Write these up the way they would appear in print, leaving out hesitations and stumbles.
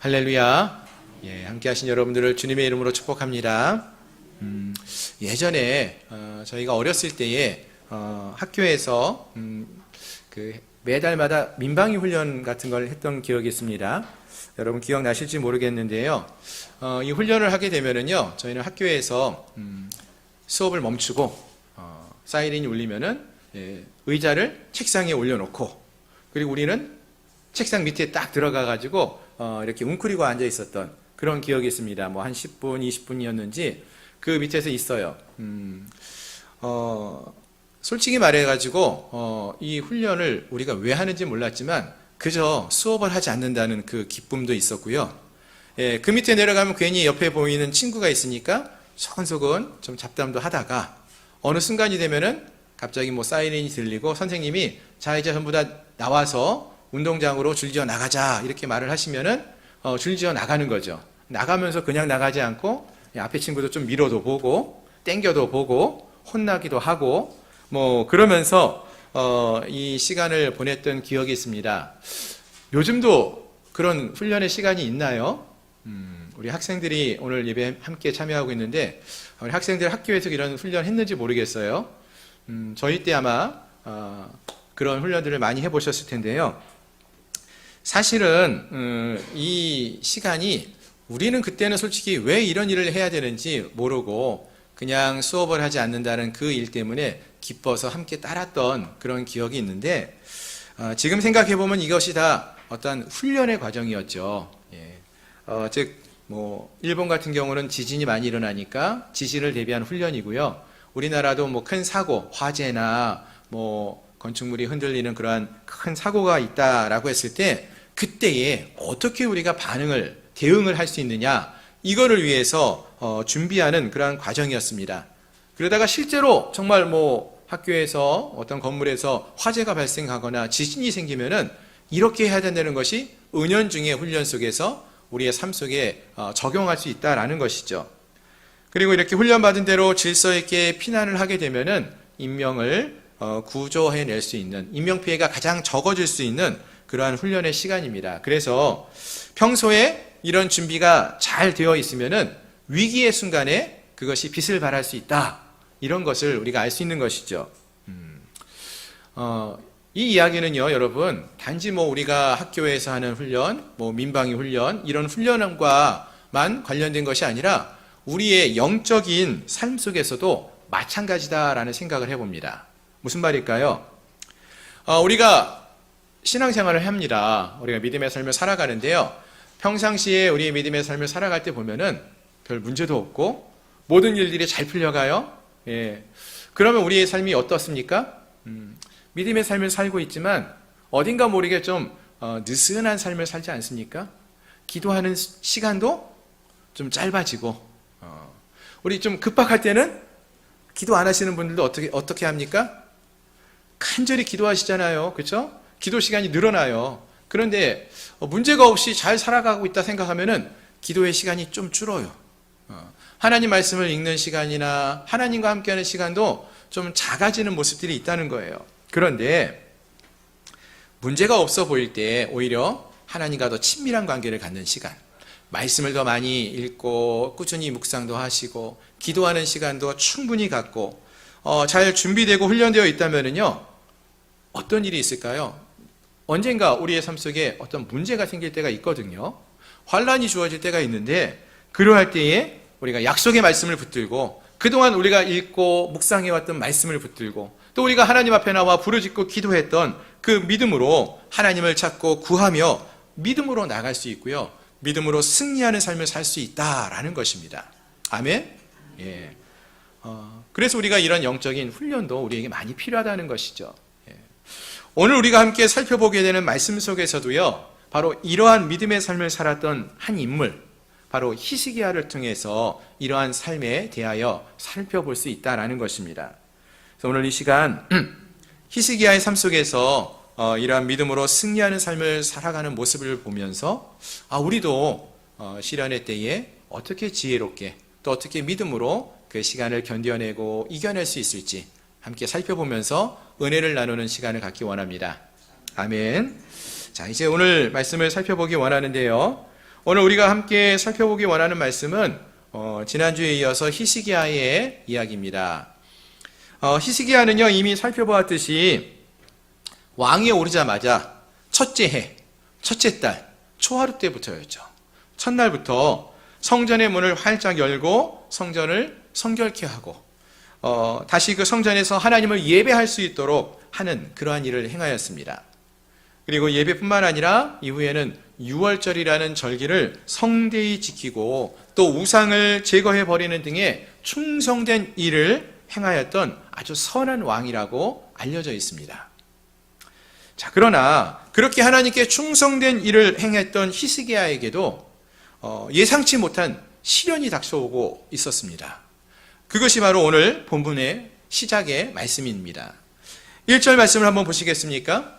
할렐루야. 함께 하신 여러분들을 주님의 이름으로 축복합니다. 예전에 저희가 어렸을 때에 학교에서 매달마다 민방위 훈련 같은 걸 했던 기억이 있습니다. 여러분 기억나실지 모르겠는데요. 이 훈련을 하게 되면은요, 저희는 학교에서 수업을 멈추고 사이렌이 울리면은 의자를 책상에 올려놓고, 그리고 우리는 책상 밑에 딱 들어가 가지고 이렇게 웅크리고 앉아 있었던 그런 기억이 있습니다. 뭐 한 10분, 20분이었는지 그 밑에서 있어요. 솔직히 말해가지고 이 훈련을 우리가 왜 하는지 몰랐지만 그저 수업을 하지 않는다는 그 기쁨도 있었고요. 그 밑에 내려가면 괜히 옆에 보이는 친구가 있으니까 소근소근 좀 잡담도 하다가 어느 순간이 되면은 갑자기 뭐 사이렌이 들리고 선생님이 자 이제 전부 다 나와서 운동장으로 줄지어 나가자 이렇게 말을 하시면은 줄지어 나가는 거죠. 나가면서 그냥 나가지 않고 앞에 친구도 좀 밀어도 보고 땡겨도 보고 혼나기도 하고 뭐 그러면서 이 시간을 보냈던 기억이 있습니다. 요즘도 그런 훈련의 시간이 있나요? 우리 학생들이 오늘 예배 함께 참여하고 있는데 우리 학생들 학교에서 이런 훈련 했는지 모르겠어요. 저희 때 아마 그런 훈련들을 많이 해보셨을 텐데요. 사실은 이 시간이 우리는 그때는 솔직히 왜 이런 일을 해야 되는지 모르고 그냥 수업을 하지 않는다는 그 일 때문에 기뻐서 함께 따랐던 그런 기억이 있는데 지금 생각해보면 이것이 다 어떤 훈련의 과정이었죠. 즉 뭐 일본 같은 경우는 지진이 많이 일어나니까 지진을 대비한 훈련이고요. 우리나라도 뭐 큰 사고, 화재나 뭐 건축물이 흔들리는 그러한 큰 사고가 있다라고 했을 때 그때에 어떻게 우리가 대응을 할 수 있느냐, 이거를 위해서 준비하는 그러한 과정이었습니다. 그러다가 실제로 정말 뭐 학교에서 어떤 건물에서 화재가 발생하거나 지진이 생기면은 이렇게 해야 된다는 것이 은연중에 훈련 속에서 우리의 삶 속에 적용할 수 있다라는 것이죠. 그리고 이렇게 훈련받은 대로 질서 있게 피난을 하게 되면은 인명을 구조해낼 수 있는, 인명피해가 가장 적어질 수 있는 그러한 훈련의 시간입니다. 그래서 평소에 이런 준비가 잘 되어 있으면은 위기의 순간에 그것이 빛을 발할 수 있다. 이런 것을 우리가 알 수 있는 것이죠. 이 이야기는요, 여러분, 단지 뭐 우리가 학교에서 하는 훈련, 뭐 민방위 훈련, 이런 훈련과만 관련된 것이 아니라 우리의 영적인 삶 속에서도 마찬가지다라는 생각을 해봅니다. 무슨 말일까요? 우리가 신앙생활을 합니다. 우리가 믿음의 삶을 살아가는데요. 평상시에 우리의 믿음의 삶을 살아갈 때 보면은 별 문제도 없고 모든 일들이 잘 풀려가요. 그러면 우리의 삶이 어떻습니까? 믿음의 삶을 살고 있지만 어딘가 모르게 좀 느슨한 삶을 살지 않습니까? 기도하는 시간도 좀 짧아지고 우리 좀 급박할 때는 기도 안 하시는 분들도 어떻게 합니까? 간절히 기도하시잖아요. 그렇죠? 기도 시간이 늘어나요. 그런데 문제가 없이 잘 살아가고 있다 생각하면은 기도의 시간이 좀 줄어요. 하나님 말씀을 읽는 시간이나 하나님과 함께하는 시간도 좀 작아지는 모습들이 있다는 거예요. 그런데 문제가 없어 보일 때 오히려 하나님과 더 친밀한 관계를 갖는 시간, 말씀을 더 많이 읽고 꾸준히 묵상도 하시고 기도하는 시간도 충분히 갖고 잘 준비되고 훈련되어 있다면은요, 어떤 일이 있을까요? 언젠가 우리의 삶 속에 어떤 문제가 생길 때가 있거든요. 환란이 주어질 때가 있는데 그러할 때에 우리가 약속의 말씀을 붙들고 그동안 우리가 읽고 묵상해왔던 말씀을 붙들고 또 우리가 하나님 앞에 나와 부르짖고 기도했던 그 믿음으로 하나님을 찾고 구하며 믿음으로 나갈 수 있고요. 믿음으로 승리하는 삶을 살 수 있다라는 것입니다. 아멘? 그래서 우리가 이런 영적인 훈련도 우리에게 많이 필요하다는 것이죠. 오늘 우리가 함께 살펴보게 되는 말씀 속에서도요, 바로 이러한 믿음의 삶을 살았던 한 인물, 바로 히스기야를 통해서 이러한 삶에 대하여 살펴볼 수 있다라는 것입니다. 그래서 오늘 이 시간 히스기야의 삶 속에서 이러한 믿음으로 승리하는 삶을 살아가는 모습을 보면서 우리도 시련의 때에 어떻게 지혜롭게 또 어떻게 믿음으로 그 시간을 견뎌내고 이겨낼 수 있을지 함께 살펴보면서 은혜를 나누는 시간을 갖기 원합니다. 아멘. 자, 이제 오늘 말씀을 살펴보기 원하는데요. 오늘 우리가 함께 살펴보기 원하는 말씀은 지난주에 이어서 히스기야의 이야기입니다. 히스기야는요, 이미 살펴보았듯이 왕위에 오르자마자 첫째 해, 첫째 달, 초하루 때부터였죠. 첫날부터 성전의 문을 활짝 열고 성전을 성결케 하고 다시 그 성전에서 하나님을 예배할 수 있도록 하는 그러한 일을 행하였습니다. 그리고 예배뿐만 아니라 이후에는 유월절이라는 절기를 성대히 지키고 또 우상을 제거해 버리는 등의 충성된 일을 행하였던 아주 선한 왕이라고 알려져 있습니다. 자, 그러나 그렇게 하나님께 충성된 일을 행했던 히스기야에게도 예상치 못한 시련이 닥쳐오고 있었습니다. 그것이 바로 오늘 본문의 시작의 말씀입니다. 1절 말씀을 한번 보시겠습니까?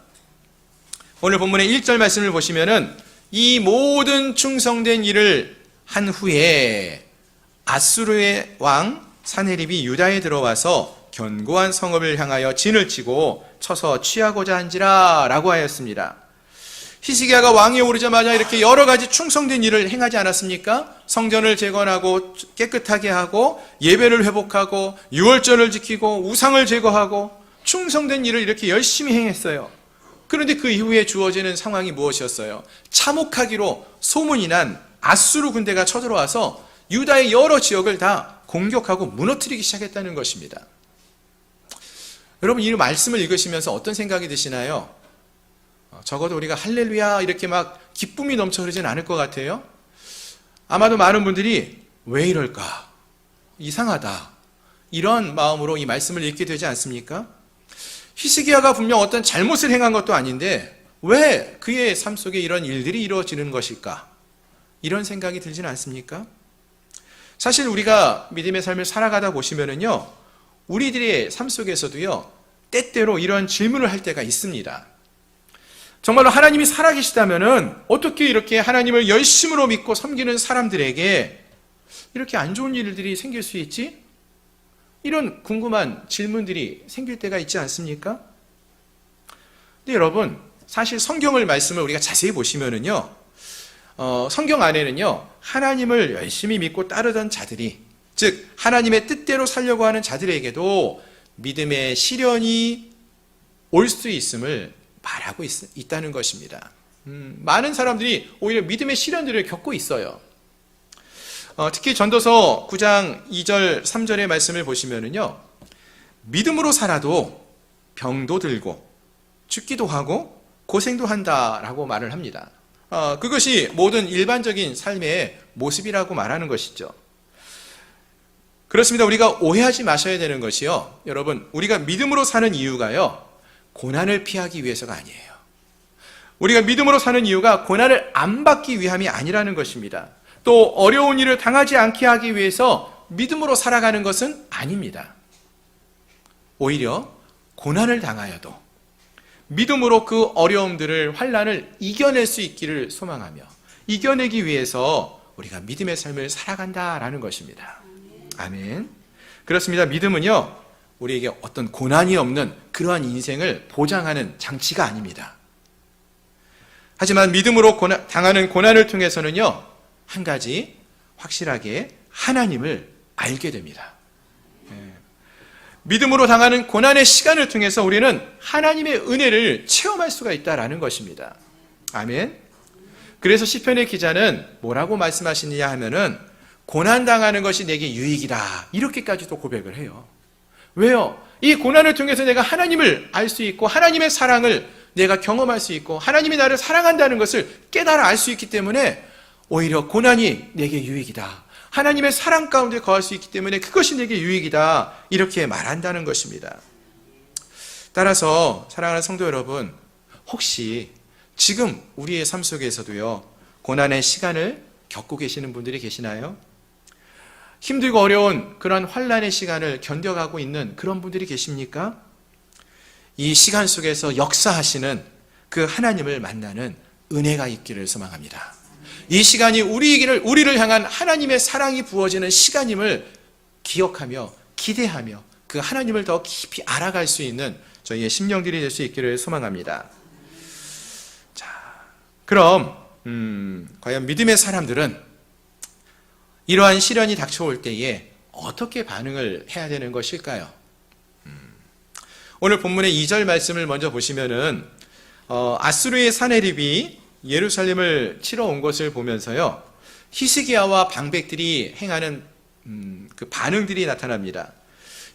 오늘 본문의 1절 말씀을 보시면은 이 모든 충성된 일을 한 후에 아수르의 왕 사네립이 유다에 들어와서 견고한 성읍을 향하여 진을 치고 쳐서 취하고자 한지라 라고 하였습니다. 히스기야가 왕위에 오르자마자 이렇게 여러 가지 충성된 일을 행하지 않았습니까? 성전을 재건하고 깨끗하게 하고 예배를 회복하고 유월절을 지키고 우상을 제거하고 충성된 일을 이렇게 열심히 행했어요. 그런데 그 이후에 주어지는 상황이 무엇이었어요? 참혹하기로 소문이 난 아수르 군대가 쳐들어와서 유다의 여러 지역을 다 공격하고 무너뜨리기 시작했다는 것입니다. 여러분, 이 말씀을 읽으시면서 어떤 생각이 드시나요? 적어도 우리가 할렐루야 이렇게 막 기쁨이 넘쳐 흐르진 않을 것 같아요. 아마도 많은 분들이 왜 이럴까? 이상하다. 이런 마음으로 이 말씀을 읽게 되지 않습니까? 히스기야가 분명 어떤 잘못을 행한 것도 아닌데 왜 그의 삶 속에 이런 일들이 이루어지는 것일까? 이런 생각이 들지는 않습니까? 사실 우리가 믿음의 삶을 살아가다 보시면은요, 우리들의 삶 속에서도요, 때때로 이런 질문을 할 때가 있습니다. 정말로 하나님이 살아계시다면은 어떻게 이렇게 하나님을 열심으로 믿고 섬기는 사람들에게 이렇게 안 좋은 일들이 생길 수 있지? 이런 궁금한 질문들이 생길 때가 있지 않습니까? 근데 여러분, 사실 성경을 말씀을 우리가 자세히 보시면은요, 성경 안에는요, 하나님을 열심히 믿고 따르던 자들이, 즉 하나님의 뜻대로 살려고 하는 자들에게도 믿음의 시련이 올 수 있음을 말하고 있다는 것입니다. 많은 사람들이 오히려 믿음의 시련들을 겪고 있어요. 특히 전도서 9장 2절 3절의 말씀을 보시면은요, 믿음으로 살아도 병도 들고 죽기도 하고 고생도 한다라고 말을 합니다. 그것이 모든 일반적인 삶의 모습이라고 말하는 것이죠. 그렇습니다. 우리가 오해하지 마셔야 되는 것이요, 여러분, 우리가 믿음으로 사는 이유가요, 고난을 피하기 위해서가 아니에요. 우리가 믿음으로 사는 이유가 고난을 안 받기 위함이 아니라는 것입니다. 또 어려운 일을 당하지 않게 하기 위해서 믿음으로 살아가는 것은 아닙니다. 오히려 고난을 당하여도 믿음으로 그 어려움들을, 환난을 이겨낼 수 있기를 소망하며 이겨내기 위해서 우리가 믿음의 삶을 살아간다라는 것입니다. 아멘. 그렇습니다. 믿음은요, 우리에게 어떤 고난이 없는 그러한 인생을 보장하는 장치가 아닙니다. 하지만 믿음으로 당하는 고난을 통해서는요, 한 가지 확실하게 하나님을 알게 됩니다. 믿음으로 당하는 고난의 시간을 통해서 우리는 하나님의 은혜를 체험할 수가 있다라는 것입니다. 아멘. 그래서 시편의 기자는 뭐라고 말씀하시느냐 하면은 고난당하는 것이 내게 유익이다, 이렇게까지도 고백을 해요. 왜요? 이 고난을 통해서 내가 하나님을 알 수 있고 하나님의 사랑을 내가 경험할 수 있고 하나님이 나를 사랑한다는 것을 깨달아 알 수 있기 때문에 오히려 고난이 내게 유익이다, 하나님의 사랑 가운데 거할 수 있기 때문에 그것이 내게 유익이다, 이렇게 말한다는 것입니다. 따라서 사랑하는 성도 여러분, 혹시 지금 우리의 삶 속에서도요, 고난의 시간을 겪고 계시는 분들이 계시나요? 힘들고 어려운 그런 환난의 시간을 견뎌가고 있는 그런 분들이 계십니까? 이 시간 속에서 역사하시는 그 하나님을 만나는 은혜가 있기를 소망합니다. 이 시간이 우리를 향한 하나님의 사랑이 부어지는 시간임을 기억하며 기대하며 그 하나님을 더 깊이 알아갈 수 있는 저희의 심령들이 될 수 있기를 소망합니다. 자, 그럼 과연 믿음의 사람들은 이러한 시련이 닥쳐올 때에 어떻게 반응을 해야 되는 것일까요? 오늘 본문의 2절 말씀을 먼저 보시면은 아수르의 사내립이 예루살렘을 치러 온 것을 보면서요, 히스기야와 방백들이 행하는 그 반응들이 나타납니다.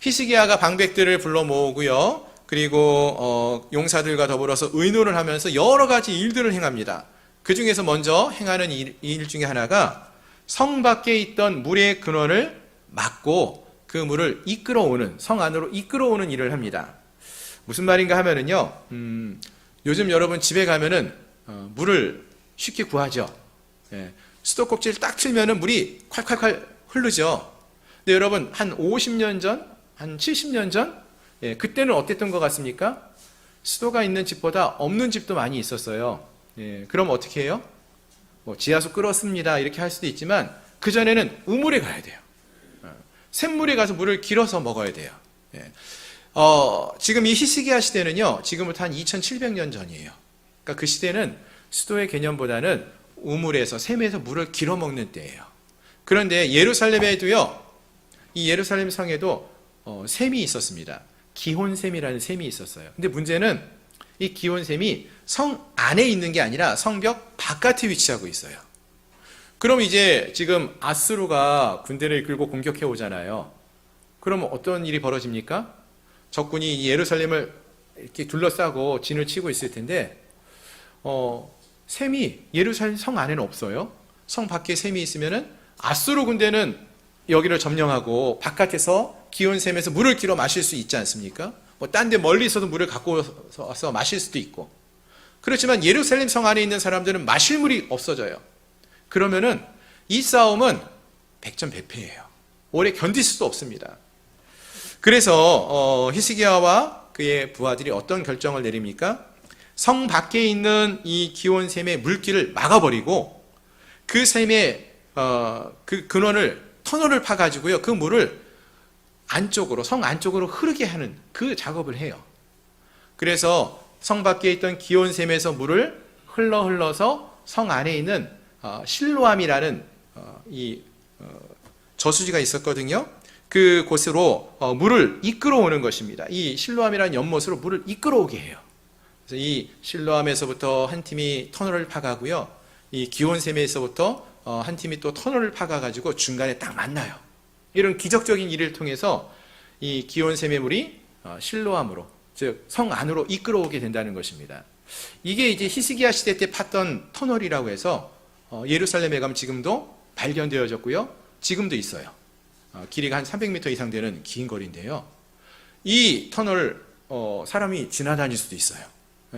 히스기야가 방백들을 불러 모으고요, 그리고 용사들과 더불어서 의논을 하면서 여러 가지 일들을 행합니다. 그 중에서 먼저 행하는 일 중에 하나가 성 밖에 있던 물의 근원을 막고 그 물을 이끌어오는, 성 안으로 이끌어오는 일을 합니다. 무슨 말인가 하면은요, 요즘 여러분 집에 가면은 물을 쉽게 구하죠. 예, 수도꼭지를 딱 틀면은 물이 콸콸콸 흐르죠. 근데 여러분 한 50년 전, 한 70년 전, 예, 그때는 어땠던 것 같습니까? 수도가 있는 집보다 없는 집도 많이 있었어요. 예, 그럼 어떻게 해요? 뭐 지하수 끌었습니다 이렇게 할 수도 있지만 그 전에는 우물에 가야 돼요. 샘물에 가서 물을 길어서 먹어야 돼요. 예. 지금 이 히스기야 시대는요, 지금부터 한 2700년 전이에요. 그러니까 그 시대는 수도의 개념보다는 우물에서, 샘에서 물을 길어 먹는 때예요. 그런데 예루살렘에도요, 이 예루살렘 성에도 샘이 있었습니다. 기혼샘이라는 샘이 있었어요. 근데 문제는 이 기혼샘이 성 안에 있는 게 아니라 성벽 바깥에 위치하고 있어요. 그럼 이제 지금 아수르가 군대를 이끌고 공격해 오잖아요. 그럼 어떤 일이 벌어집니까? 적군이 예루살렘을 이렇게 둘러싸고 진을 치고 있을 텐데, 샘이 예루살렘 성 안에는 없어요. 성 밖에 샘이 있으면은 아수르 군대는 여기를 점령하고 바깥에서 기온샘에서 물을 길어 마실 수 있지 않습니까? 뭐 딴 데 멀리서도 물을 갖고 와서 마실 수도 있고. 그렇지만 예루살렘 성 안에 있는 사람들은 마실 물이 없어져요. 그러면은 이 싸움은 백전백패예요. 오래 견딜 수도 없습니다. 그래서 히스기야와 그의 부하들이 어떤 결정을 내립니까? 성 밖에 있는 이 기온샘의 물길을 막아버리고 그 샘의 그 근원을, 터널을 파가지고요, 그 물을 안쪽으로, 성 안쪽으로 흐르게 하는 그 작업을 해요. 그래서 성 밖에 있던 기온샘에서 물을 흘러서 성 안에 있는 실로암이라는 이 저수지가 있었거든요. 그 곳으로 물을 이끌어오는 것입니다. 이 실로암이라는 연못으로 물을 이끌어오게 해요. 그래서 이 실로암에서부터 한 팀이 터널을 파가고요, 이 기온샘에서부터 한 팀이 또 터널을 파가가지고 중간에 딱 만나요. 이런 기적적인 일을 통해서 이 기온샘의 물이 실로암으로, 즉 성 안으로 이끌어오게 된다는 것입니다. 이게 이제 히스기야 시대 때 팠던 터널이라고 해서 예루살렘에 가면 지금도 발견되어졌고요, 지금도 있어요. 길이가 한 300m 이상 되는 긴 거리인데요. 이 터널 사람이 지나다닐 수도 있어요.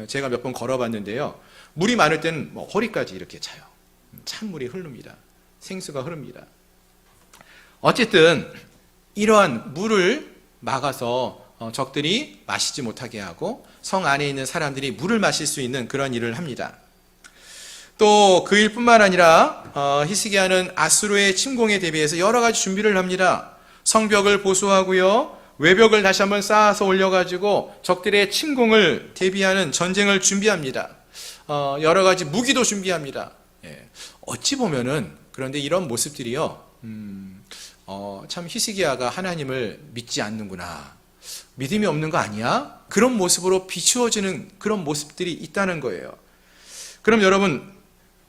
제가 몇 번 걸어봤는데요, 물이 많을 때는 뭐 허리까지 이렇게 차요. 찬물이 흐릅니다. 생수가 흐릅니다. 어쨌든 이러한 물을 막아서 적들이 마시지 못하게 하고 성 안에 있는 사람들이 물을 마실 수 있는 그런 일을 합니다. 또 그 일뿐만 아니라 히스기야는 아수르의 침공에 대비해서 여러 가지 준비를 합니다. 성벽을 보수하고요, 외벽을 다시 한번 쌓아서 올려가지고 적들의 침공을 대비하는 전쟁을 준비합니다. 여러 가지 무기도 준비합니다. 예. 어찌 보면은, 그런데 이런 모습들이요, 참 히스기야가 하나님을 믿지 않는구나, 믿음이 없는 거 아니야? 그런 모습으로 비추어지는 그런 모습들이 있다는 거예요. 그럼 여러분,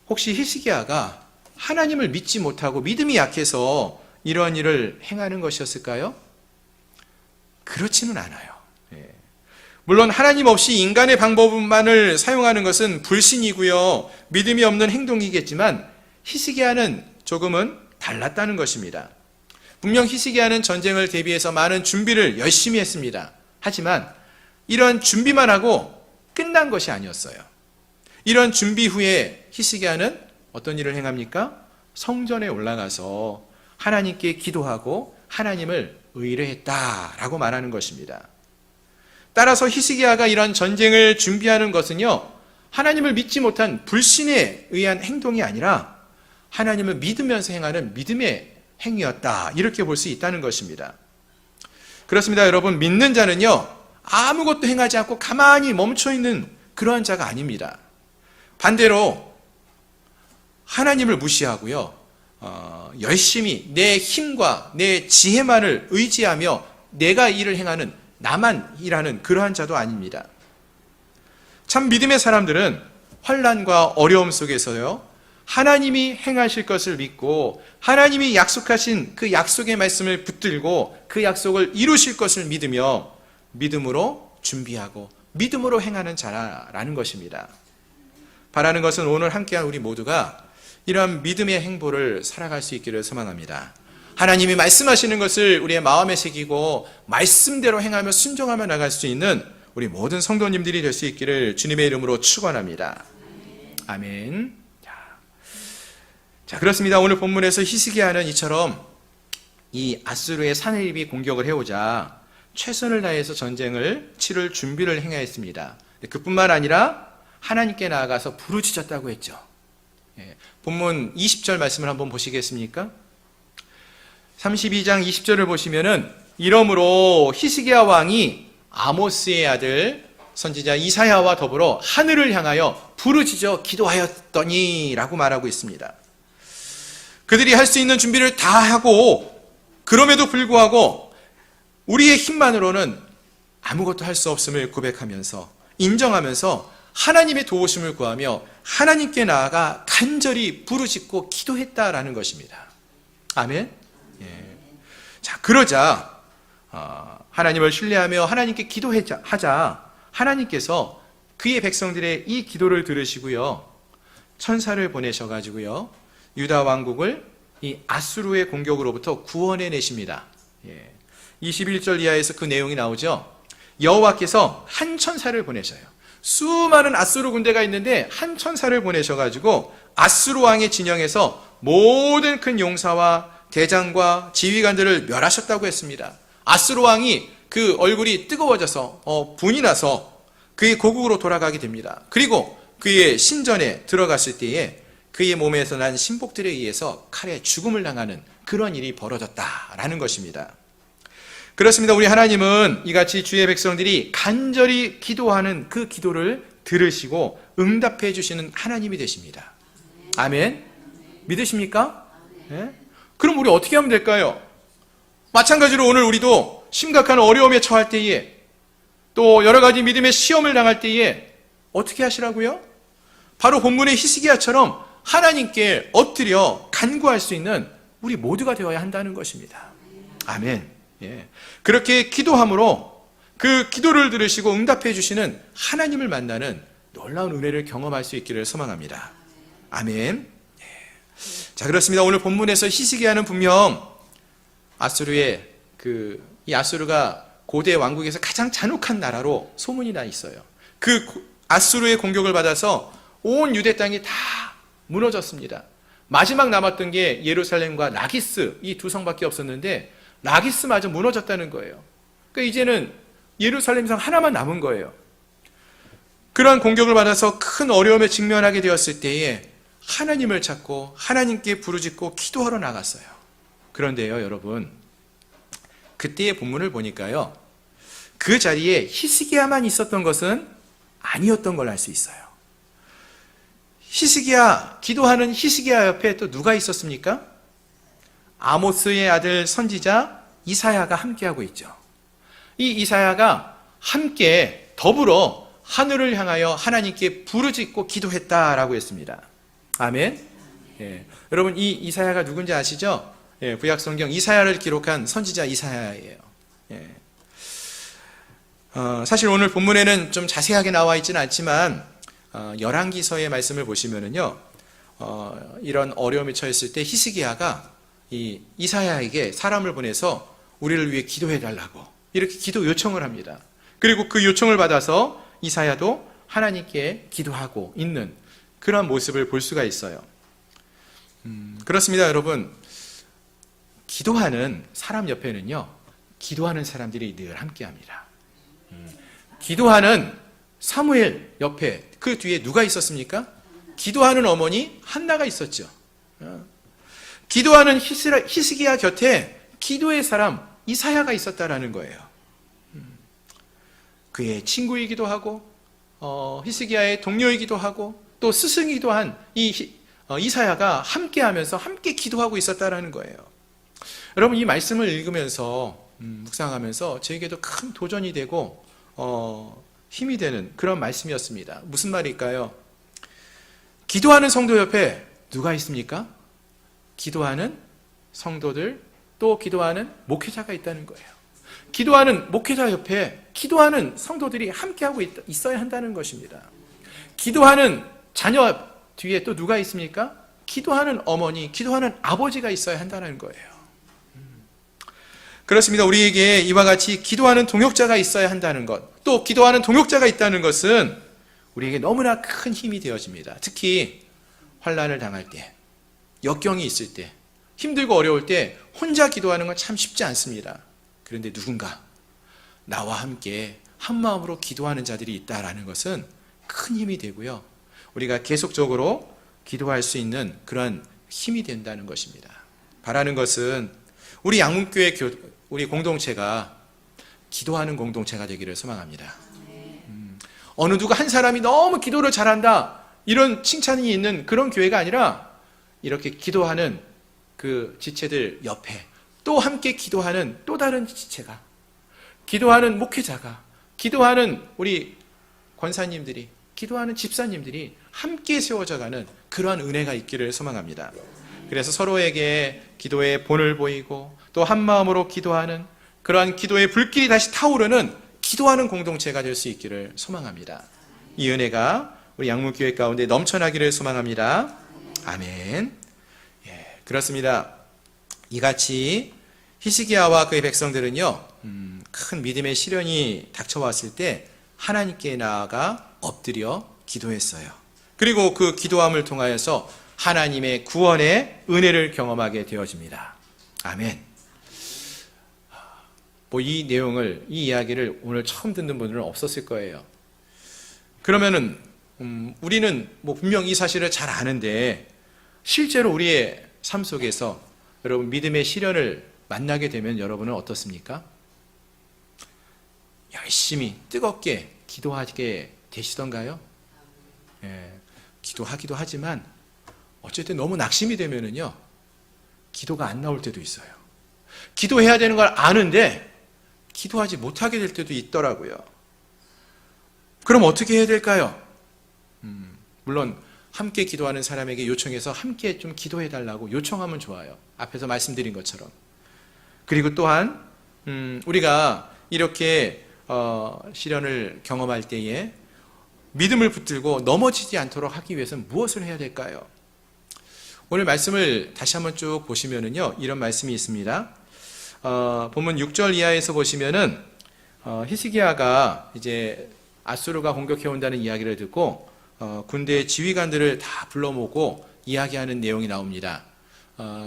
혹시 히스기야가 하나님을 믿지 못하고 믿음이 약해서 이러한 일을 행하는 것이었을까요? 그렇지는 않아요. 예. 물론 하나님 없이 인간의 방법만을 사용하는 것은 불신이고요, 믿음이 없는 행동이겠지만 히스기야는 조금은 달랐다는 것입니다. 분명 히스기야는 전쟁을 대비해서 많은 준비를 열심히 했습니다. 하지만 이런 준비만 하고 끝난 것이 아니었어요. 이런 준비 후에 히스기야는 어떤 일을 행합니까? 성전에 올라가서 하나님께 기도하고 하나님을 의뢰했다라고 말하는 것입니다. 따라서 히스기야가 이런 전쟁을 준비하는 것은요, 하나님을 믿지 못한 불신에 의한 행동이 아니라 하나님을 믿으면서 행하는 믿음의 행위였다, 이렇게 볼 수 있다는 것입니다. 그렇습니다. 여러분, 믿는 자는요, 아무것도 행하지 않고 가만히 멈춰있는 그러한 자가 아닙니다. 반대로 하나님을 무시하고요. 열심히 내 힘과 내 지혜만을 의지하며 내가 일을 행하는, 나만 일하는 그러한 자도 아닙니다. 참 믿음의 사람들은 환난과 어려움 속에서요, 하나님이 행하실 것을 믿고 하나님이 약속하신 그 약속의 말씀을 붙들고 그 약속을 이루실 것을 믿으며 믿음으로 준비하고 믿음으로 행하는 자라는 것입니다. 바라는 것은 오늘 함께한 우리 모두가 이러한 믿음의 행보를 살아갈 수 있기를 소망합니다. 하나님이 말씀하시는 것을 우리의 마음에 새기고 말씀대로 행하며 순종하며 나갈 수 있는 우리 모든 성도님들이 될 수 있기를 주님의 이름으로 축원합니다. 아멘. 자, 그렇습니다. 오늘 본문에서 히스기야는 이처럼 이 아수르의 사내립이 공격을 해오자 최선을 다해서 전쟁을 치를 준비를 행하였습니다. 그뿐만 아니라 하나님께 나아가서 부르짖었다고 했죠. 본문 20절 말씀을 한번 보시겠습니까? 32장 20절을 보시면은 이러므로 히스기야 왕이 아모스의 아들 선지자 이사야와 더불어 하늘을 향하여 부르짖어 기도하였더니 라고 말하고 있습니다. 그들이 할 수 있는 준비를 다 하고 그럼에도 불구하고 우리의 힘만으로는 아무것도 할 수 없음을 고백하면서 인정하면서 하나님의 도우심을 구하며 하나님께 나아가 간절히 부르짖고 기도했다라는 것입니다. 아멘. 자, 그러자 하나님을 신뢰하며 하나님께 기도하자 하나님께서 그의 백성들의 이 기도를 들으시고요, 천사를 보내셔가지고요, 유다 왕국을 이 아수르의 공격으로부터 구원해 내십니다. 21절 이하에서 그 내용이 나오죠. 여호와께서 한 천사를 보내셔요. 수많은 아수르 군대가 있는데 한 천사를 보내셔가지고 아수르 왕의 진영에서 모든 큰 용사와 대장과 지휘관들을 멸하셨다고 했습니다. 아수르 왕이 그 얼굴이 뜨거워져서 분이 나서 그의 고국으로 돌아가게 됩니다. 그리고 그의 신전에 들어갔을 때에 그의 몸에서 난 신복들에 의해서 칼에 죽음을 당하는 그런 일이 벌어졌다라는 것입니다. 그렇습니다. 우리 하나님은 이같이 주의 백성들이 간절히 기도하는 그 기도를 들으시고 응답해 주시는 하나님이 되십니다. 아멘. 믿으십니까? 네? 그럼 우리 어떻게 하면 될까요? 마찬가지로 오늘 우리도 심각한 어려움에 처할 때에 또 여러 가지 믿음의 시험을 당할 때에 어떻게 하시라고요? 바로 본문의 히스기야처럼 하나님께 엎드려 간구할 수 있는 우리 모두가 되어야 한다는 것입니다. 아멘. 그렇게 기도함으로 그 기도를 들으시고 응답해 주시는 하나님을 만나는 놀라운 은혜를 경험할 수 있기를 소망합니다. 아멘. 자, 그렇습니다. 오늘 본문에서 히스기야는 분명 아수르의 이 아수르가 고대 왕국에서 가장 잔혹한 나라로 소문이 나 있어요. 그 아수르의 공격을 받아서 온 유대 땅이 다 무너졌습니다. 마지막 남았던 게 예루살렘과 라기스 이 두 성밖에 없었는데 라기스마저 무너졌다는 거예요. 그러니까 이제는 예루살렘 성 하나만 남은 거예요. 그러한 공격을 받아서 큰 어려움에 직면하게 되었을 때에 하나님을 찾고 하나님께 부르짖고 기도하러 나갔어요. 그런데요, 여러분, 그때의 본문을 보니까요, 그 자리에 히스기야만 있었던 것은 아니었던 걸 알 수 있어요. 기도하는 히스기야 옆에 또 누가 있었습니까? 아모스의 아들 선지자 이사야가 함께하고 있죠. 이 이사야가 함께 더불어 하늘을 향하여 하나님께 부르짖고 기도했다라고 했습니다. 아멘. 여러분, 이 이사야가 누군지 아시죠? 구약성경 이사야를 기록한 선지자 이사야예요. 사실 오늘 본문에는 좀 자세하게 나와 있지는 않지만 열왕기서의 말씀을 보시면은요, 이런 어려움에 처했을 때 히스기야가 이 이사야에게 사람을 보내서 우리를 위해 기도해 달라고 이렇게 기도 요청을 합니다. 그리고 그 요청을 받아서 이사야도 하나님께 기도하고 있는 그런 모습을 볼 수가 있어요. 그렇습니다, 여러분. 기도하는 사람 옆에는요, 기도하는 사람들이 늘 함께합니다. 기도하는 사무엘 옆에 그 뒤에 누가 있었습니까? 기도하는 어머니 한나가 있었죠. 기도하는 히스기야 곁에 기도의 사람 이사야가 있었다라는 거예요. 그의 친구이기도 하고 히스기야의 동료이기도 하고 또 스승이기도 한 이 이사야가 함께하면서 함께 기도하고 있었다라는 거예요. 여러분, 이 말씀을 읽으면서 묵상하면서 저에게도 큰 도전이 되고 힘이 되는 그런 말씀이었습니다. 무슨 말일까요? 기도하는 성도 옆에 누가 있습니까? 기도하는 성도들, 또 기도하는 목회자가 있다는 거예요. 기도하는 목회자 옆에 기도하는 성도들이 함께하고 있어야 한다는 것입니다. 기도하는 자녀 뒤에 또 누가 있습니까? 기도하는 어머니, 기도하는 아버지가 있어야 한다는 거예요. 그렇습니다. 우리에게 이와 같이 기도하는 동역자가 있어야 한다는 것, 또 기도하는 동역자가 있다는 것은 우리에게 너무나 큰 힘이 되어집니다. 특히 환난을 당할 때, 역경이 있을 때, 힘들고 어려울 때 혼자 기도하는 건 참 쉽지 않습니다. 그런데 누군가 나와 함께 한 마음으로 기도하는 자들이 있다라는 것은 큰 힘이 되고요. 우리가 계속적으로 기도할 수 있는 그런 힘이 된다는 것입니다. 바라는 것은 우리 양문교회 우리 공동체가 기도하는 공동체가 되기를 소망합니다. 어느 누가 한 사람이 너무 기도를 잘한다, 이런 칭찬이 있는 그런 교회가 아니라 이렇게 기도하는 그 지체들 옆에 또 함께 기도하는 또 다른 지체가, 기도하는 목회자가, 기도하는 우리 권사님들이, 기도하는 집사님들이 함께 세워져가는 그러한 은혜가 있기를 소망합니다. 그래서 서로에게 기도의 본을 보이고 또 한마음으로 기도하는 그러한 기도의 불길이 다시 타오르는 기도하는 공동체가 될 수 있기를 소망합니다. 이 은혜가 우리 양문교회 가운데 넘쳐나기를 소망합니다. 아멘. 그렇습니다. 이같이 히스기야와 그의 백성들은요, 큰 믿음의 시련이 닥쳐왔을 때 하나님께 나아가 엎드려 기도했어요. 그리고 그 기도함을 통하여서 하나님의 구원의 은혜를 경험하게 되어집니다. 아멘. 이 내용을, 이 이야기를 오늘 처음 듣는 분들은 없었을 거예요. 그러면은 우리는 분명 이 사실을 잘 아는데 실제로 우리의 삶 속에서 여러분 믿음의 시련을 만나게 되면 여러분은 어떻습니까? 열심히 뜨겁게 기도하게 되시던가요? 기도하기도 하지만 어쨌든 너무 낙심이 되면은요, 기도가 안 나올 때도 있어요. 기도해야 되는 걸 아는데 기도하지 못하게 될 때도 있더라고요. 그럼 어떻게 해야 될까요? 물론 함께 기도하는 사람에게 요청해서 함께 좀 기도해 달라고 요청하면 좋아요. 앞에서 말씀드린 것처럼. 그리고 또한 우리가 이렇게 시련을 경험할 때에 믿음을 붙들고 넘어지지 않도록 하기 위해서는 무엇을 해야 될까요? 오늘 말씀을 다시 한번 쭉 보시면은요, 이런 말씀이 있습니다. 본문 6절 이하에서 보시면은 히스기야가 이제 아수르가 공격해 온다는 이야기를 듣고 군대 지휘관들을 다 불러 모으고 이야기하는 내용이 나옵니다.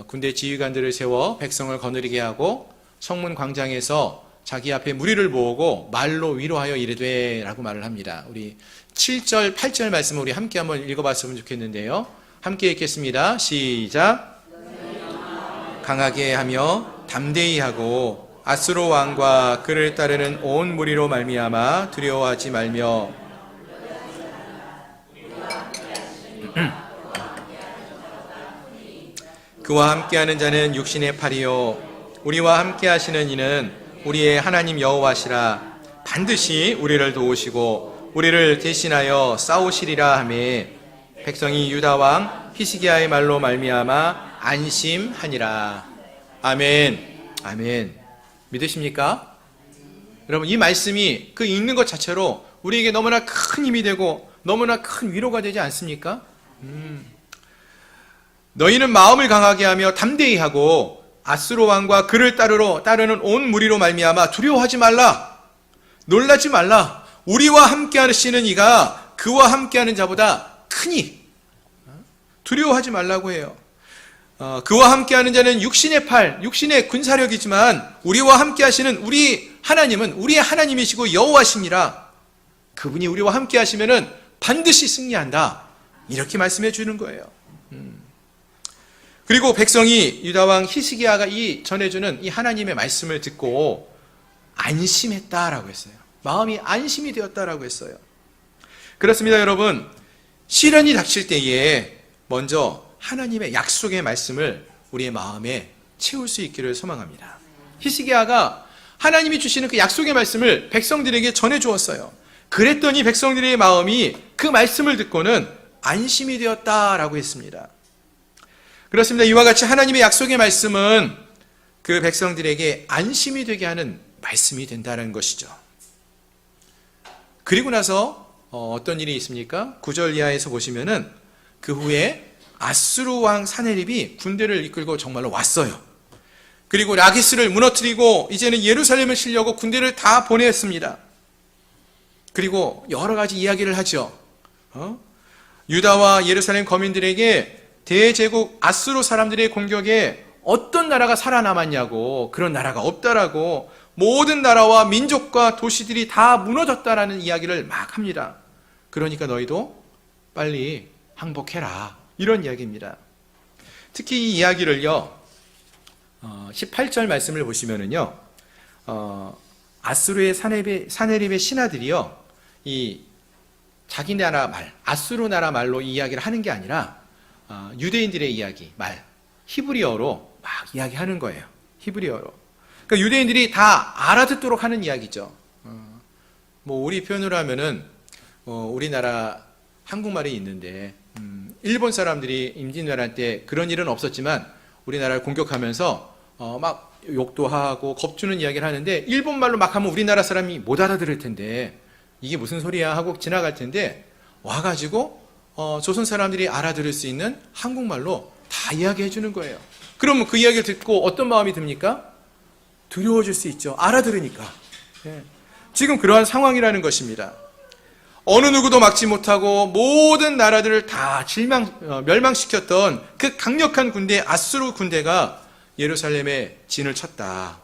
군대 지휘관들을 세워 백성을 거느리게 하고 성문 광장에서 자기 앞에 무리를 모으고 말로 위로하여 이르되 라고 말을 합니다. 우리 7절, 8절 말씀을 우리 함께 한번 읽어봤으면 좋겠는데요. 함께 읽겠습니다. 시작. 강하게 하며 담대히 하고 아수르 왕과 그를 따르는 온 무리로 말미암아 두려워하지 말며 그와 함께하는 자는 육신의 팔이요 우리와 함께하시는 이는 우리의 하나님 여호와시라. 반드시 우리를 도우시고 우리를 대신하여 싸우시리라 하매 백성이 유다 왕 히스기야의 말로 말미암아 안심하니라. 아멘. 아멘. 믿으십니까? 여러분, 이 말씀이 그 읽는 것 자체로 우리에게 너무나 큰 힘이 되고 너무나 큰 위로가 되지 않습니까? 너희는 마음을 강하게 하며 담대히 하고 아수르 왕과 그를 따르는 온 무리로 말미암아 두려워하지 말라. 놀라지 말라. 우리와 함께 하시는 이가 그와 함께하는 자보다 크니 두려워하지 말라고 해요. 그와 함께하는 자는 육신의 팔, 육신의 군사력이지만 우리와 함께하시는 우리 하나님은 우리의 하나님이시고 여호와시니라. 그분이 우리와 함께하시면은 반드시 승리한다. 이렇게 말씀해 주는 거예요. 그리고 백성이 유다왕 히스기야가 전해주는 이 하나님의 말씀을 듣고 안심했다라고 했어요. 마음이 안심이 되었다라고 했어요. 그렇습니다, 여러분. 시련이 닥칠 때에 먼저 하나님의 약속의 말씀을 우리의 마음에 채울 수 있기를 소망합니다. 히스기야가 하나님이 주시는 그 약속의 말씀을 백성들에게 전해 주었어요. 그랬더니 백성들의 마음이 그 말씀을 듣고는 안심이 되었다라고 했습니다. 그렇습니다. 이와 같이 하나님의 약속의 말씀은 그 백성들에게 안심이 되게 하는 말씀이 된다는 것이죠. 그리고 나서 어떤 일이 있습니까? 9절 이하에서 보시면은 그 후에 아수르 왕 사네립이 군대를 이끌고 정말로 왔어요. 그리고 라기스를 무너뜨리고 이제는 예루살렘을 치려고 군대를 다 보냈습니다. 그리고 여러 가지 이야기를 하죠. 유다와 예루살렘 거민들에게 대제국 아수르 사람들의 공격에 어떤 나라가 살아남았냐고, 그런 나라가 없다라고, 모든 나라와 민족과 도시들이 다 무너졌다라는 이야기를 막 합니다. 그러니까 너희도 빨리 항복해라, 이런 이야기입니다. 특히 이 이야기를요, 18절 말씀을 보시면은요, 아수르의 사네립의 신하들이요, 이 자기 나라 말, 아수르 나라 말로 이 이야기를 하는 게 아니라 유대인들의 이야기, 말, 히브리어로 막 이야기하는 거예요. 히브리어로. 그러니까 유대인들이 다 알아듣도록 하는 이야기죠. 뭐 우리 표현으로 하면은 우리나라 한국말이 있는데 일본 사람들이 임진왜란 때 그런 일은 없었지만 우리나라를 공격하면서 막 욕도 하고 겁주는 이야기를 하는데 일본 말로 막 하면 우리나라 사람이 못 알아들을 텐데 이게 무슨 소리야 하고 지나갈 텐데 와가지고 조선 사람들이 알아들을 수 있는 한국말로 다 이야기해 주는 거예요. 그러면 그 이야기를 듣고 어떤 마음이 듭니까? 두려워질 수 있죠. 알아들으니까. 지금 그러한 상황이라는 것입니다. 어느 누구도 막지 못하고 모든 나라들을 다 멸망시켰던 그 강력한 군대, 아수르 군대가 예루살렘에 진을 쳤다.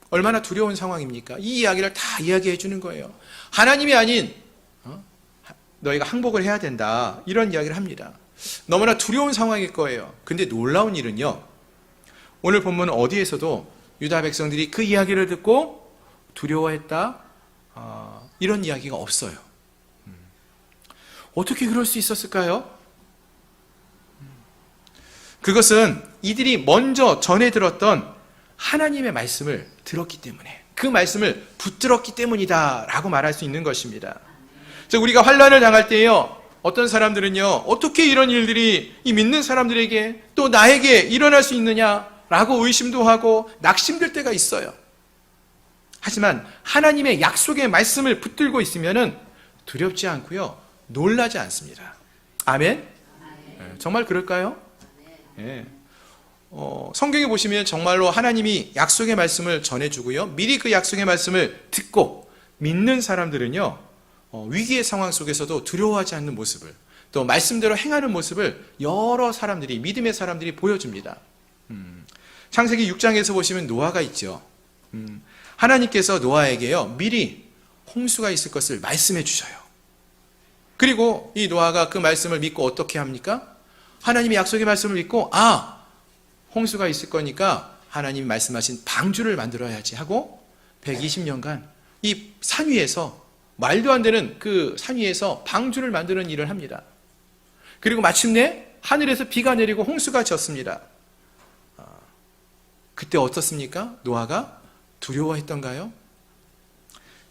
얼마나 두려운 상황입니까? 이 이야기를 다 이야기해 주는 거예요. 하나님이 아닌 너희가 항복을 해야 된다, 이런 이야기를 합니다. 너무나 두려운 상황일 거예요. 근데 놀라운 일은요, 오늘 본문 어디에서도 유다 백성들이 그 이야기를 듣고 두려워했다, 이런 이야기가 없어요. 어떻게 그럴 수 있었을까요? 그것은 이들이 먼저 전해 들었던 하나님의 말씀을 들었기 때문에, 그 말씀을 붙들었기 때문이다 라고 말할 수 있는 것입니다. 즉 우리가 환난을 당할 때요, 어떤 사람들은요, 어떻게 이런 일들이 이 믿는 사람들에게 또 나에게 일어날 수 있느냐라고 의심도 하고 낙심될 때가 있어요. 하지만 하나님의 약속의 말씀을 붙들고 있으면은 두렵지 않고요, 놀라지 않습니다. 아멘? 정말 그럴까요? 네. 성경에 보시면 정말로 하나님이 약속의 말씀을 전해주고요, 미리 그 약속의 말씀을 듣고 믿는 사람들은요, 위기의 상황 속에서도 두려워하지 않는 모습을, 또 말씀대로 행하는 모습을 여러 사람들이, 믿음의 사람들이 보여줍니다. 창세기 6장에서 보시면 노아가 있죠. 하나님께서 노아에게요, 미리 홍수가 있을 것을 말씀해 주셔요. 그리고 이 노아가 그 말씀을 믿고 어떻게 합니까? 하나님의 약속의 말씀을 믿고, 홍수가 있을 거니까 하나님이 말씀하신 방주를 만들어야지 하고 120년간 이 산 위에서, 말도 안 되는 그 산 위에서 방주를 만드는 일을 합니다. 그리고 마침내 하늘에서 비가 내리고 홍수가 졌습니다. 그때 어떻습니까? 노아가 두려워했던가요?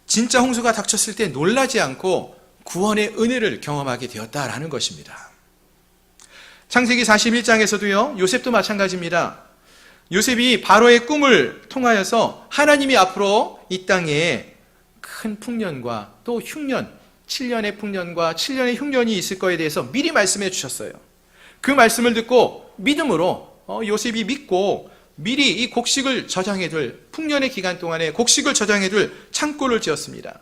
진짜 홍수가 닥쳤을 때 놀라지 않고 구원의 은혜를 경험하게 되었다라는 것입니다. 창세기 41장에서도요, 요셉도 마찬가지입니다. 요셉이 바로의 꿈을 통하여서 하나님이 앞으로 이 땅에 큰 풍년과 또 흉년, 7년의 풍년과 7년의 흉년이 있을 거에 대해서 미리 말씀해 주셨어요. 그 말씀을 듣고 믿음으로 요셉이 믿고 미리 이 곡식을 저장해둘, 풍년의 기간 동안에 곡식을 저장해둘 창고를 지었습니다.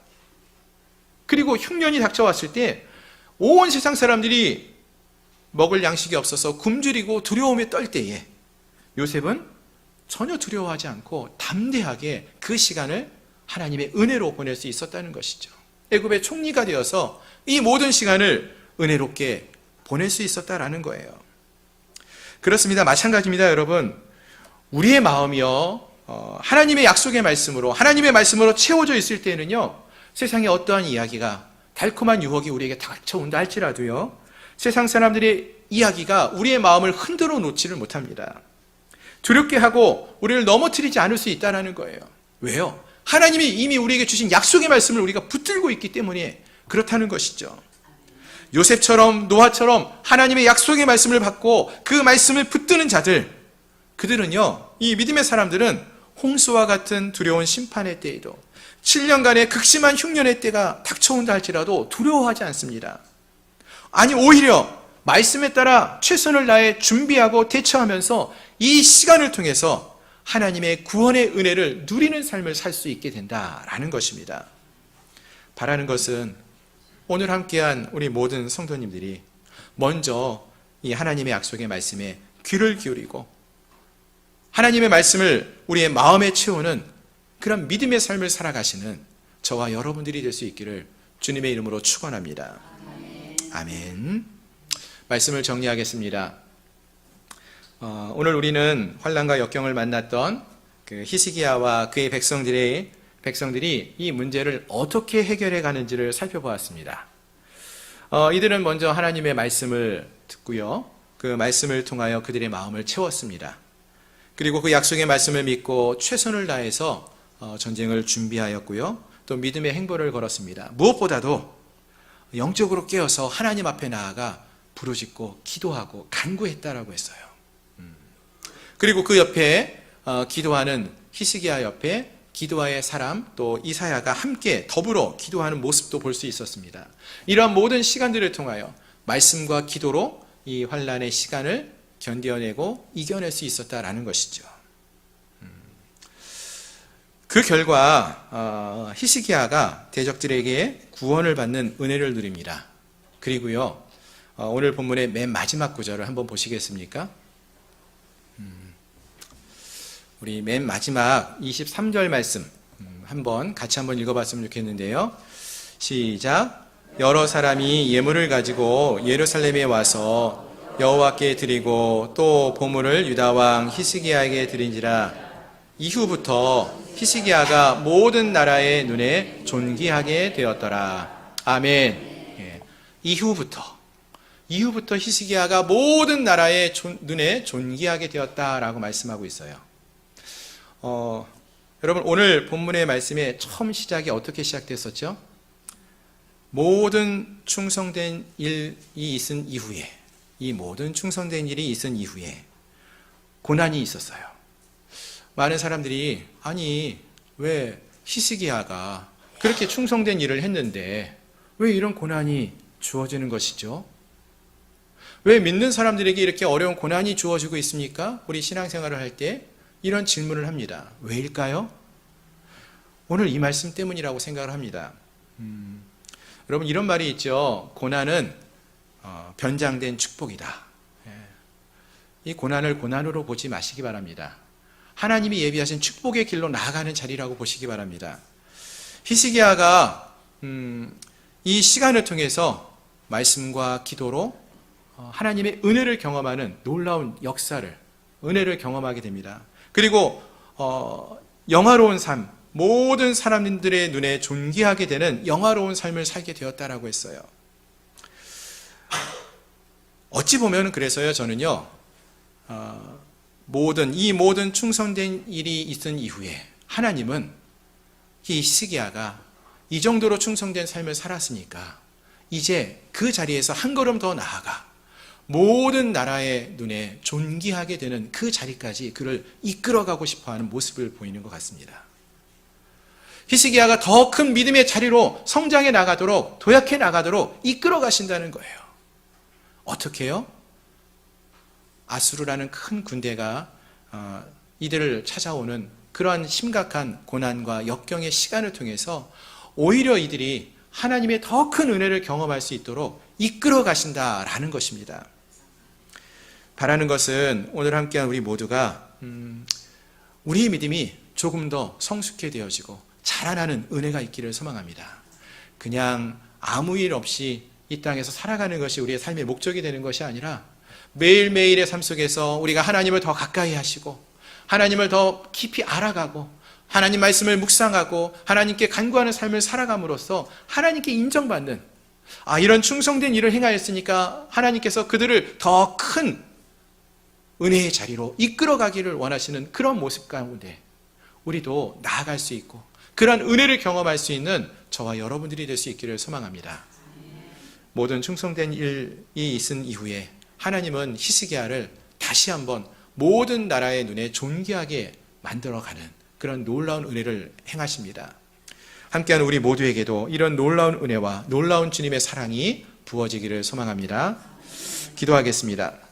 그리고 흉년이 닥쳐왔을 때 온 세상 사람들이 먹을 양식이 없어서 굶주리고 두려움에 떨 때에 요셉은 전혀 두려워하지 않고 담대하게 그 시간을 하나님의 은혜로 보낼 수 있었다는 것이죠. 애굽의 총리가 되어서 이 모든 시간을 은혜롭게 보낼 수 있었다라는 거예요. 그렇습니다. 마찬가지입니다, 여러분. 우리의 마음이요, 하나님의 약속의 말씀으로, 하나님의 말씀으로 채워져 있을 때는요, 세상에 어떠한 이야기가, 달콤한 유혹이 우리에게 닥쳐온다 할지라도요, 세상 사람들의 이야기가 우리의 마음을 흔들어 놓지를 못합니다. 두렵게 하고 우리를 넘어뜨리지 않을 수 있다는 거예요. 왜요? 하나님이 이미 우리에게 주신 약속의 말씀을 우리가 붙들고 있기 때문에 그렇다는 것이죠. 요셉처럼 노아처럼 하나님의 약속의 말씀을 받고 그 말씀을 붙드는 자들, 그들은요, 이 믿음의 사람들은 홍수와 같은 두려운 심판의 때에도 7년간의 극심한 흉년의 때가 닥쳐온다 할지라도 두려워하지 않습니다. 아니, 오히려 말씀에 따라 최선을 다해 준비하고 대처하면서 이 시간을 통해서 하나님의 구원의 은혜를 누리는 삶을 살 수 있게 된다라는 것입니다. 바라는 것은 오늘 함께한 우리 모든 성도님들이 먼저 이 하나님의 약속의 말씀에 귀를 기울이고 하나님의 말씀을 우리의 마음에 채우는 그런 믿음의 삶을 살아가시는 저와 여러분들이 될 수 있기를 주님의 이름으로 축원합니다. 아멘. 말씀을 정리하겠습니다. 오늘 우리는 환난과 역경을 만났던 그 히스기야와 그의 백성들이 이 문제를 어떻게 해결해 가는지를 살펴보았습니다. 이들은 먼저 하나님의 말씀을 듣고요, 그 말씀을 통하여 그들의 마음을 채웠습니다. 그리고 그 약속의 말씀을 믿고 최선을 다해서 전쟁을 준비하였고요, 또 믿음의 행보를 걸었습니다. 무엇보다도 영적으로 깨어서 하나님 앞에 나아가 부르짖고 기도하고 간구했다라고 했어요. 그리고 그 옆에 기도하는 히스기야 옆에 기도와의 사람 또 이사야가 함께 더불어 기도하는 모습도 볼 수 있었습니다. 이러한 모든 시간들을 통하여 말씀과 기도로 이 환난의 시간을 견뎌내고 이겨낼 수 있었다라는 것이죠. 그 결과 히스기야가 대적들에게 구원을 받는 은혜를 누립니다. 그리고요, 오늘 본문의 맨 마지막 구절을 한번 보시겠습니까? 우리 맨 마지막 23절 말씀 같이 한번 읽어봤으면 좋겠는데요. 시작. 여러 사람이 예물을 가지고 예루살렘에 와서 여호와께 드리고 또 보물을 유다 왕 히스기야에게 드린지라. 이후부터 히스기야가 모든 나라의 눈에 존귀하게 되었더라. 아멘. 이후부터 히스기야가 모든 나라의 눈에 존귀하게 되었다라고 말씀하고 있어요. 여러분, 오늘 본문의 말씀의 처음 시작이 어떻게 시작됐었죠? 모든 충성된 일이 있은 이후에, 이 모든 충성된 일이 있은 이후에 고난이 있었어요. 많은 사람들이 아니, 왜 히스기야가 그렇게 충성된 일을 했는데 왜 이런 고난이 주어지는 것이죠? 왜 믿는 사람들에게 이렇게 어려운 고난이 주어지고 있습니까? 우리 신앙생활을 할 때 이런 질문을 합니다. 왜일까요? 오늘 이 말씀 때문이라고 생각을 합니다. 여러분, 이런 말이 있죠. 고난은 변장된 축복이다. 이 고난을 고난으로 보지 마시기 바랍니다. 하나님이 예비하신 축복의 길로 나아가는 자리라고 보시기 바랍니다. 히스기야가 이 시간을 통해서 말씀과 기도로 하나님의 은혜를 경험하는 놀라운 은혜를 경험하게 됩니다. 그리고 영화로운 삶, 모든 사람들의 눈에 존귀하게 되는 영화로운 삶을 살게 되었다라고 했어요. 어찌 보면 그래서요, 저는요, 이 모든 충성된 일이 있은 이후에 하나님은 이 히스기야가 이 정도로 충성된 삶을 살았으니까 이제 그 자리에서 한 걸음 더 나아가 모든 나라의 눈에 존귀하게 되는 그 자리까지 그를 이끌어가고 싶어하는 모습을 보이는 것 같습니다. 히스기야가 더 큰 믿음의 자리로 성장해 나가도록, 도약해 나가도록 이끌어 가신다는 거예요. 어떻게 해요? 아수르라는 큰 군대가 이들을 찾아오는 그러한 심각한 고난과 역경의 시간을 통해서 오히려 이들이 하나님의 더 큰 은혜를 경험할 수 있도록 이끌어 가신다라는 것입니다. 바라는 것은 오늘 함께한 우리 모두가 우리의 믿음이 조금 더 성숙해 되어지고 자라나는 은혜가 있기를 소망합니다. 그냥 아무 일 없이 이 땅에서 살아가는 것이 우리의 삶의 목적이 되는 것이 아니라 매일매일의 삶 속에서 우리가 하나님을 더 가까이 하시고 하나님을 더 깊이 알아가고 하나님 말씀을 묵상하고 하나님께 간구하는 삶을 살아감으로써 하나님께 인정받는 이런 충성된 일을 행하였으니까 하나님께서 그들을 더 큰 은혜의 자리로 이끌어가기를 원하시는 그런 모습 가운데 우리도 나아갈 수 있고 그런 은혜를 경험할 수 있는 저와 여러분들이 될 수 있기를 소망합니다. 모든 충성된 일이 있은 이후에 하나님은 히스기야를 다시 한번 모든 나라의 눈에 존귀하게 만들어가는 그런 놀라운 은혜를 행하십니다. 함께하는 우리 모두에게도 이런 놀라운 은혜와 놀라운 주님의 사랑이 부어지기를 소망합니다. 기도하겠습니다.